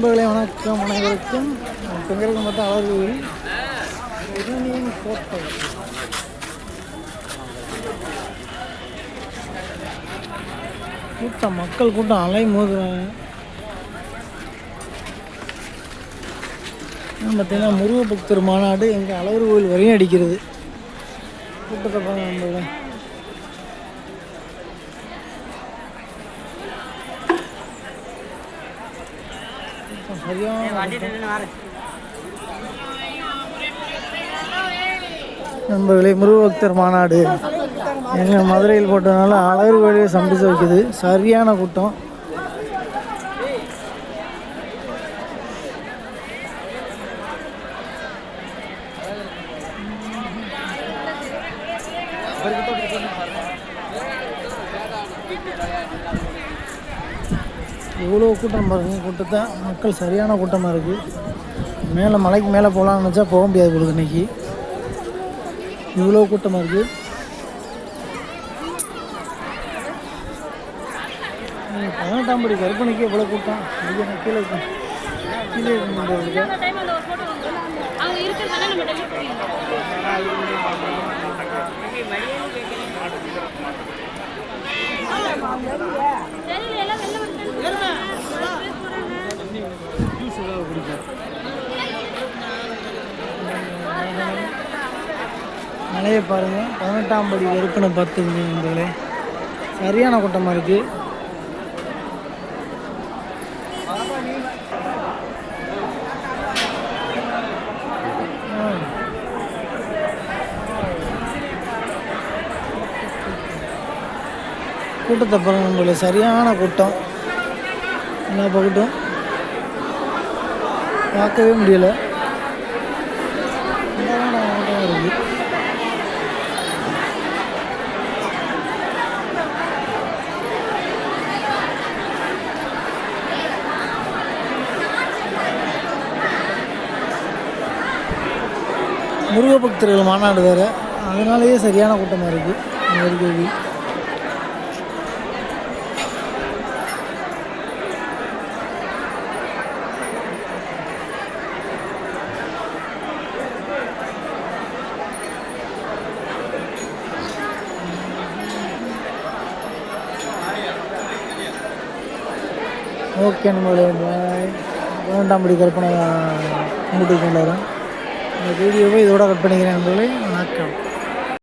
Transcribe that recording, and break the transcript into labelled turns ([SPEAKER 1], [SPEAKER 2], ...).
[SPEAKER 1] நண்பர்களே வணக்கம் அனைவருக்கும். பெண்களுக்கு மட்டும் அழகு கோட்டை கூட்டம், மக்கள் கூட்டம் அலை மோதுறாங்க. பார்த்தீங்கன்னா முருக பக்தர் மாநாடு எங்கள் அழகர் கோயில் வரையும் அடிக்கிறது. கூட்டத்தை பாருங்க நண்பர்களே. நண்பர்களே, முருகபக்தர் மாநாடு எங்கள் மதுரையில் போட்டதுனால அழகர் கோயிலே சம்பிச்சு வைக்குது. சரியான கூட்டம். இவ்வளோ கூட்டம் பாருங்க. கூட்டத்தை மக்கள் சரியான கூட்டமாக இருக்குது. மேலே மலைக்கு மேலே போகலான்னு நினச்சா போக முடியாது பொழுது. இன்னைக்கு இவ்வளோ கூட்டமாக இருக்குது. 18ஆம் படி கற்பனைக்கு எவ்வளோ கூட்டம். கீழே கீழே மலையை பாருங்கள். 18ஆம் படி கருப்பனை பார்த்துக்குங்க நண்பர்களே. சரியான கூட்டமாக இருக்குது. கூட்டத்தை பாருங்க நண்பர்களே. சரியான கூட்டம். எல்லா பக்கட்டும் பார்க்கவே முடியலை. கூட்டம் இருக்குது. முருக பக்தர்கள் மாநாடு வேறு, அதனாலேயே சரியான கூட்டமாக இருக்குது. ஓகே நம்மளோட 18ஆம் படி கற்பனை கும்பிட்டு கொண்டாடுறோம். இந்த வீடியோவை இதோட கட் பண்ணிக்கிறேன் நண்பர்களே. வணக்கம்.